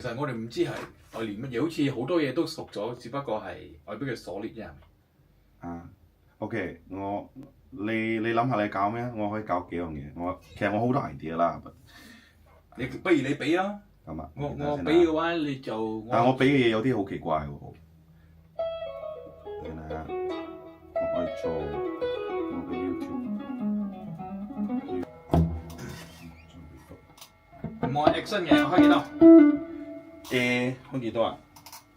其實我哋唔知係我練乜嘢，好似好多嘢都熟咗，只不過係我俾佢鎖裂啫。OK，你諗下你搞咩？我可以搞幾樣嘢。其實我好多 idea 啦。不如你俾啊！咁啊，我俾嘅話你就，但係我俾嘅嘢有啲好奇怪喎。等下，我去做我嘅 YouTube。冇 action 嘅，我開幾多開幾多啊？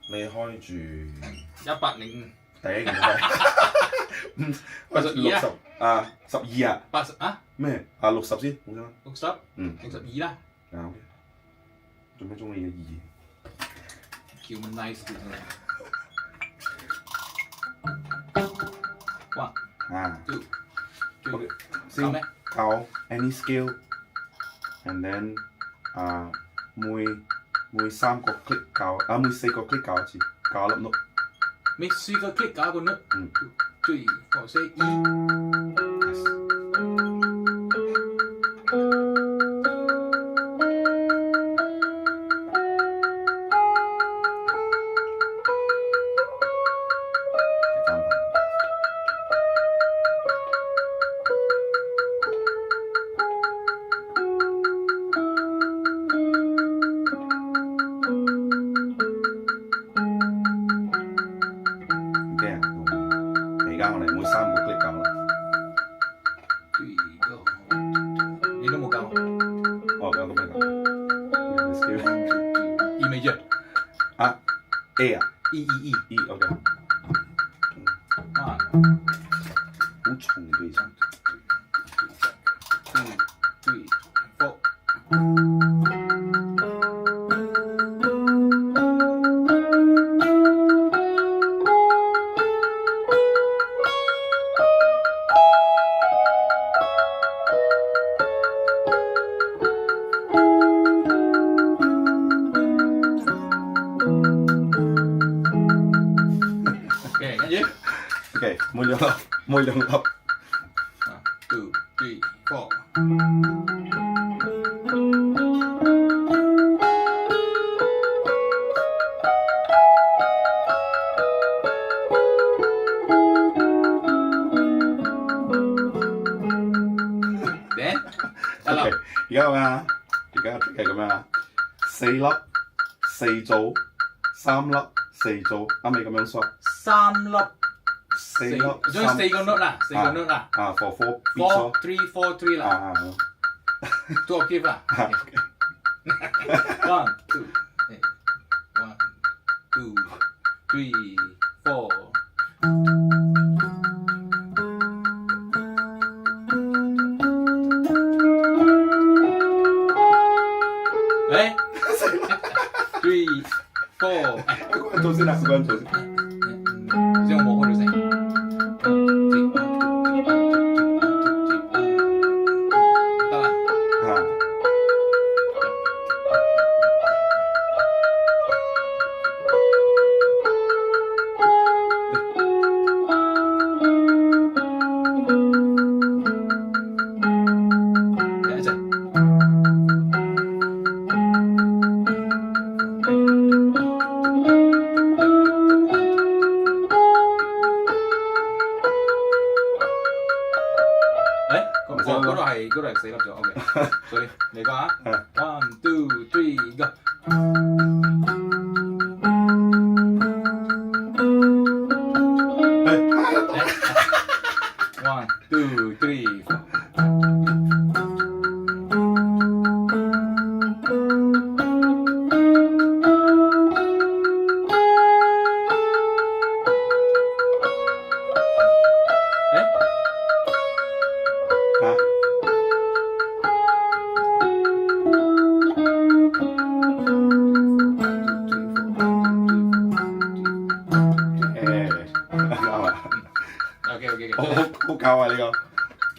你開住？105。第一件80啊，12啊，80啊？咩啊？60先，好啦。60。62啦。OK。做咩中意嘅叫乜 nice 啲？1 2 3。先教 any skill，and then 每3個 click 教每4個 click 教一次，教一粒 note。每4個 click 教一個 note。3 4 say E。我哋每3個 click 教啦。你都冇教。有咁樣教。E major。A 啊 E OK。好重嘅聲。2 3 4。OK， 每兩粒。1 2 3 4。OK， 而家咁樣，而家係咁樣，4粒4組，3粒4組，啱未咁樣數？3粒。4粒。仲有4個 note 啦，4個 note 啦。4 3 4 3啦。2 octave 啦。1 2 1 2 3 4。3 4。一個人做先啦，一個人做先。先我冇開到聲。得啦。等一陣。嗰度係4粒咗 ，OK。所以嚟個啊 ，1 2 3 go。1 2 3 4。OK， 好教啊呢個。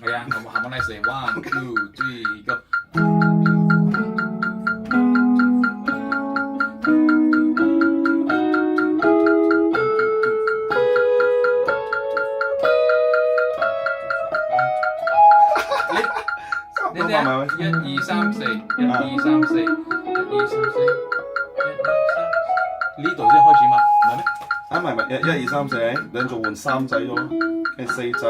係啊，我下 one nice 1 2 3 go。1 2 3 4 1 2 3 4 1 2 3 4呢度先開始嘛，唔係咩？啊唔係1、2、3、4，兩組換3仔咗，跟住4仔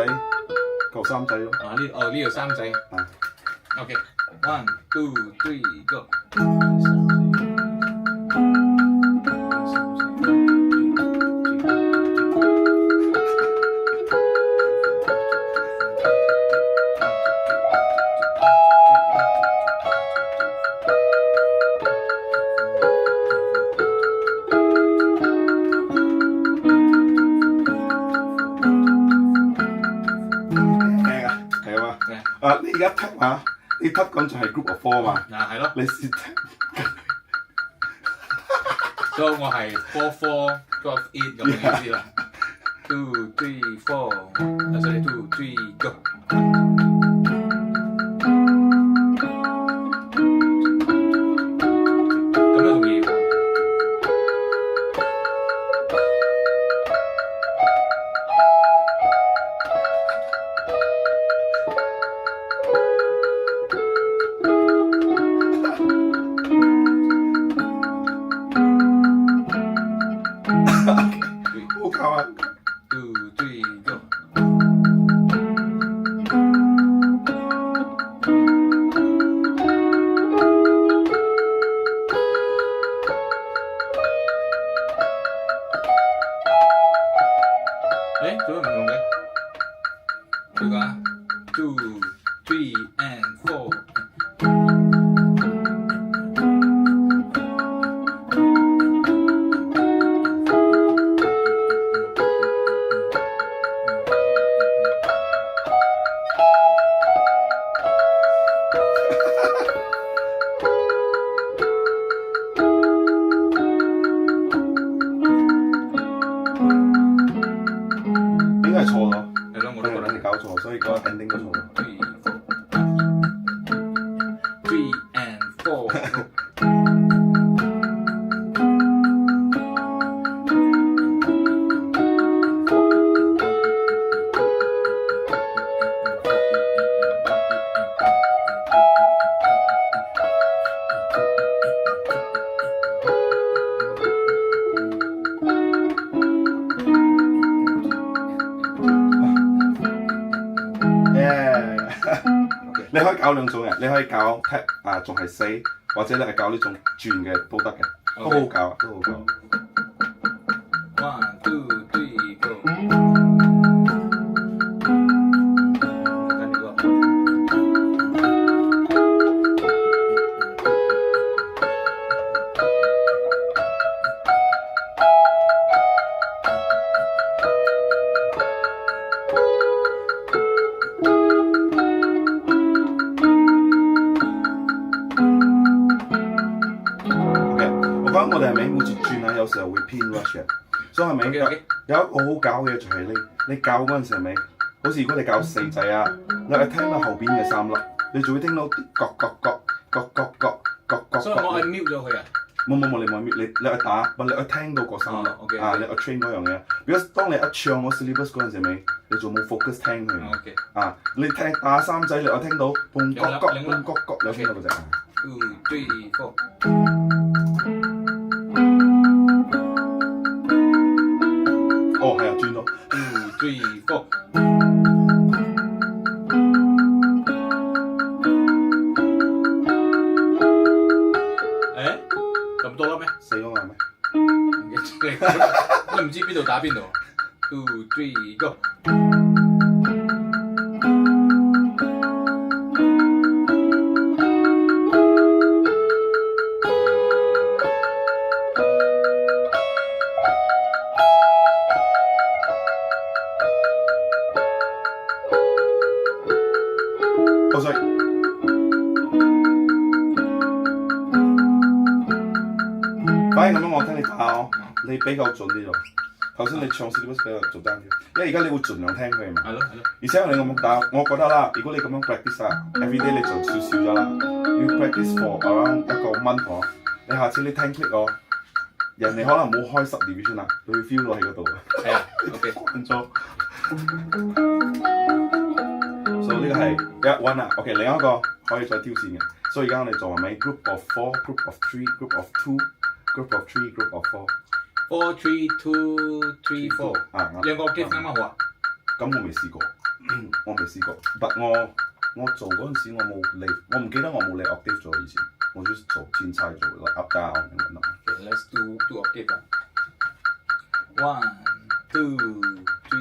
夠3仔咯。啊呢度3仔。啊。OK， 1 2 3 go。你而家踢嘛？你踢咁就係 group of 4嘛？嗱係咯。你試踢。所以我係 4 12 8咁嘅意思啦。2 3 4，sorry 2 3 go。咁樣容易。好搞啊！2 3 go。誒，做咩唔用嘅？佢講2 3 and 4。應該係錯咗，係咯，我都覺得你搞錯，所以個 ending 都錯咗。3 and 4。你可以搞兩種嘅，你可以搞踢啊，仲係4，或者你係搞呢種轉嘅都得嘅，都好搞，都好搞。1 2 3 go。睇呢個。我哋係咪每次轉啊？有時候會偏 rush 嘅，所以係咪有一個好搞嘅就係你教嗰陣時係咪？好似如果你教4仔啊，你係聽到後邊嘅3粒，你就會聽到啲角。所以我係 mute 咗佢啊。冇，你冇 mute，你係打，你係聽到嗰3粒啊，你係 train 嗰樣嘢。如果當你一唱嗰 syllabus 嗰陣時咪，你就冇 focus 聽佢。啊，你聽打3仔，你係聽到嘣角，有聽到嗰隻。2 3 4。哦，係啊，轉咗。2 3 4。誒，咁多粒咩？4個係咩？都唔知邊度打邊度。2 3 go。反而咁樣我聽你打你比較準啲咯。頭先你唱 syllabus 比較做單啲，因為而家你會盡量聽佢嘛。係咯。而且你咁樣打，我覺得啦，如果你咁樣 practice 啊 ，everyday 你就少少咗啦。要 practice for around 一個 month 喎，你下次你聽 click 我，人哋可能冇開10 division 啊，佢會 feel 到喺嗰度。係啊 ，OK。慣咗。所以呢個係1啊 ，OK， 另一個可以再挑戰嘅。所以而家我哋做係咪 group of 4、group of 3、group of 2。group of 3 group of 4 4 3 2 3 4兩個 octave 啱啱好啊？咁我未試過，我未試過。但我做嗰陣時我冇理，我唔記得我冇理 octave 做以前，我 just 做天差做 like up down and whatnot. Okay, let's do octave. 1 2 3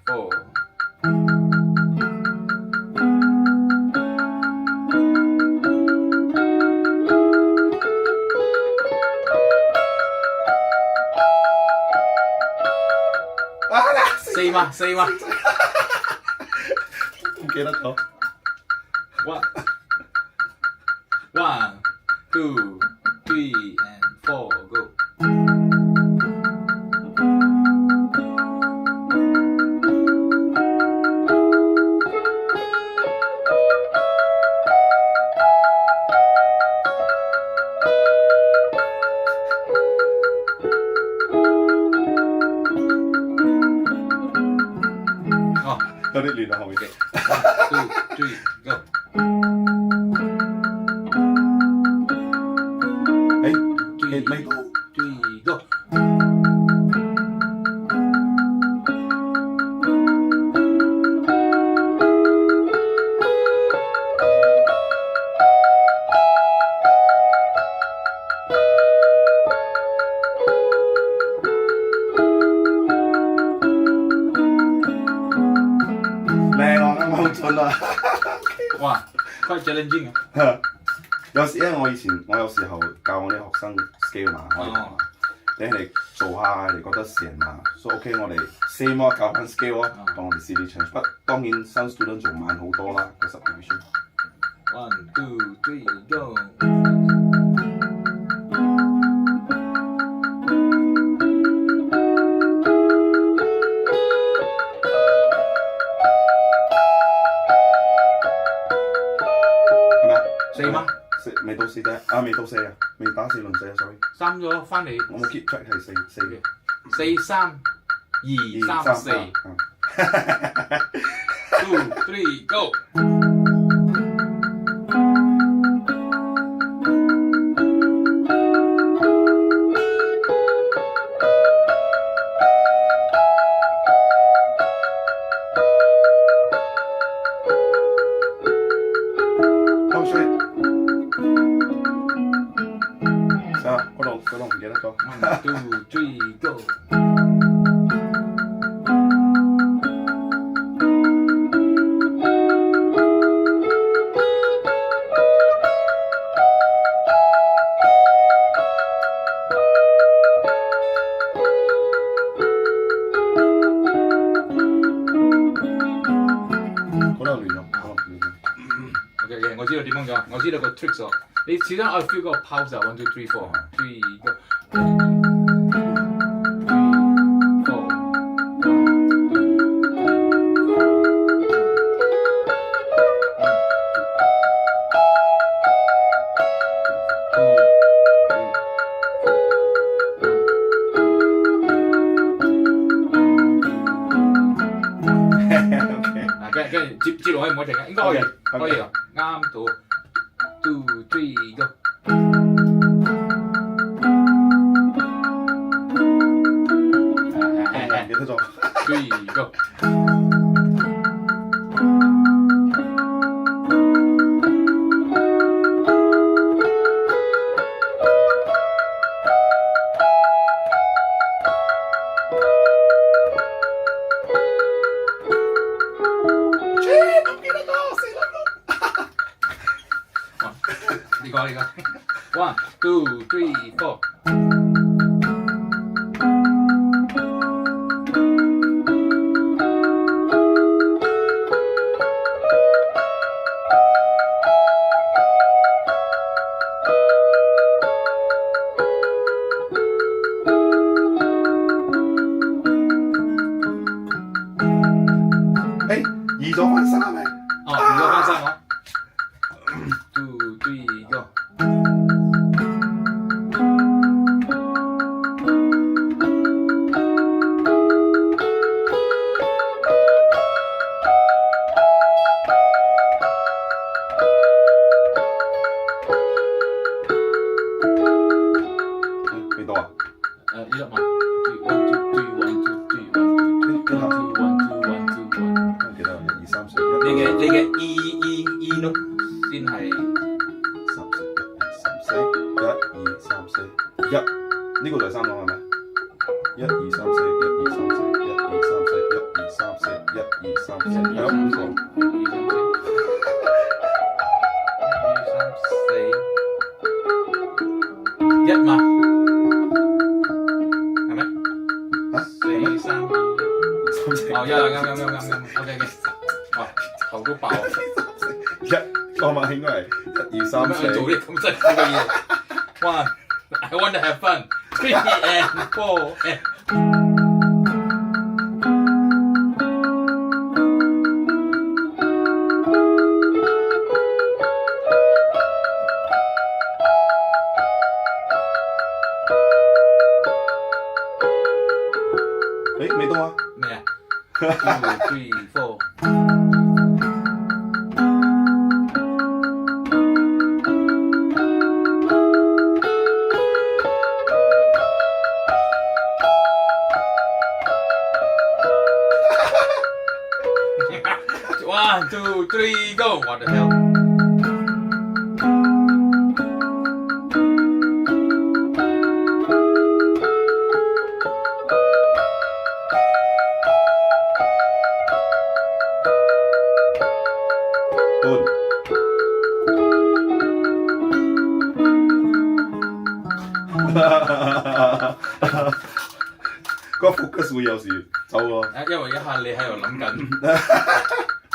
4四嘛，唔記得咗。1 2 3 and 4 go。有啲亂啊，後面嘅。1 2 3 go。未到。3 go。哇，quite challenging 啊！有時因為我有時候教我啲學生 scale 嘛，你哋做下你覺得成嘛，所以 OK 我哋 same 咯，教翻 scale 咯，當我哋試啲 change。不當然新 student 做慢好多啦，個 subdivision。1 2 3 go。4嗎？未到4啫，未到4啊，未打4輪4啊 ，sorry。3咗翻嚟。我冇 keep track 係4嘅。4 3 2 3 4。2 3 go。嗰度唔記得咗。1 2 3 go。嗰度亂咗。OK， 我知道點樣㗎，我知道個 tricks 喎。你始終我 feel 個 pause 啊，1 2 3 4 3 go。跟住接落去唔可以停嘅，應該可以㗎，啱到。2 3 go。記得咗。3 go。呢個1 2 3 4。移咗翻3咩？哦，移咗翻3啊！2 3 go。歌啊？呢粒嘛，one two three one two three one two three one two one two one two one。記得1、2、3、4。你嘅 E note 先係1、2、3、4，1呢個就係3個係咩？1、2、3、4，1、2、3、4，1、2、3、4，1、2、3、4，1、2、3、4，係有5個。1、2、3、4，1嘛，係咩？4、3、2、1。哦，1啦，啱。OK，哇，頭都爆。1，我問應該係1、2、3、4。做啲咁辛苦嘅嘢。One, I want to have fun. 3 and 4 and。未到啊？咩啊？2、3、4。1、2、3 go！ What the hell？ 個 focus 會有時走喎。因為一下你喺度諗緊，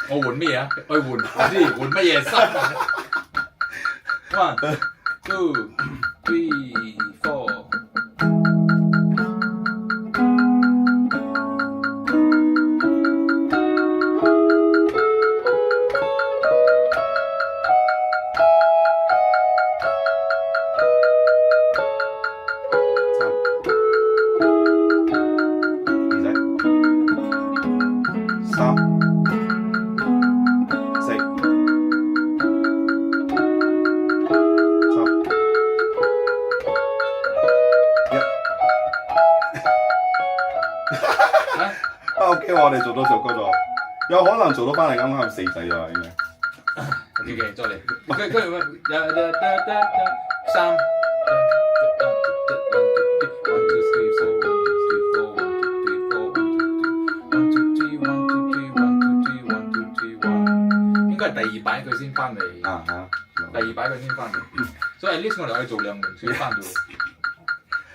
我換咩啊？我換唔知換乜嘢衫啊？1、2、3、4。OK， 我哋做到首歌咗，有可能做到翻嚟啱啱4仔啊，應該。OK， 再嚟，跟住3。應該係第2擺佢先翻嚟。第2擺佢先翻嚟，所以 at least 我哋可以做2輪先翻到。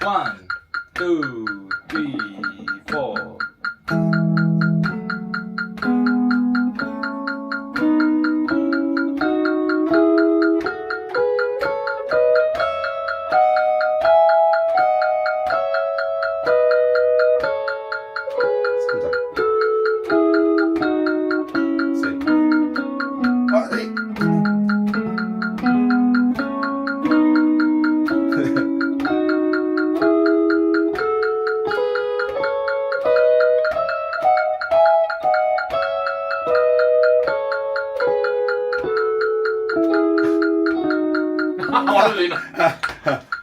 1、2、3、4。我都亂啦，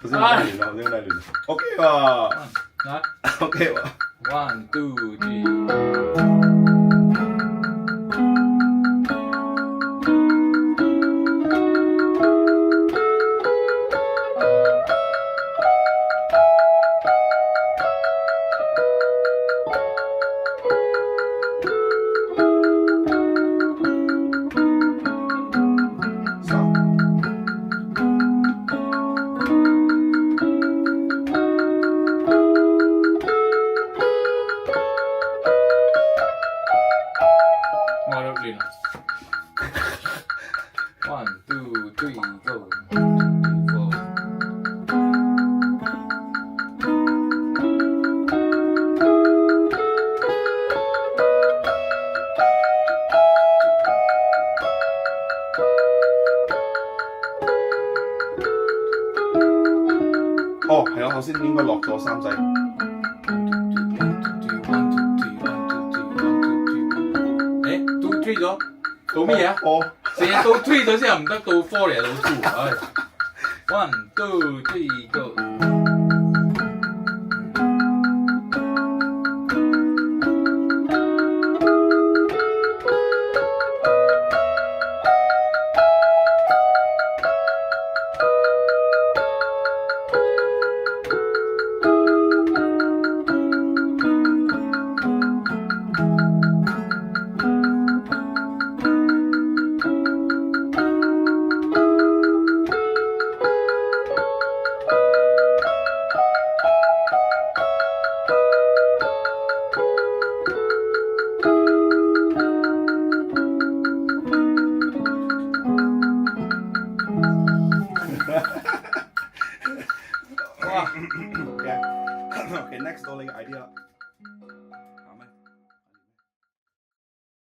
頭先太亂啦，OK 喎，OK 喎。1、2、3。1、2、3 go。 哦，係啊，頭先應該落咗3仔。2、3咗，到咩嘢啊？成日到3咗先又唔得，到4嚟到2，唉。1、2、3 go。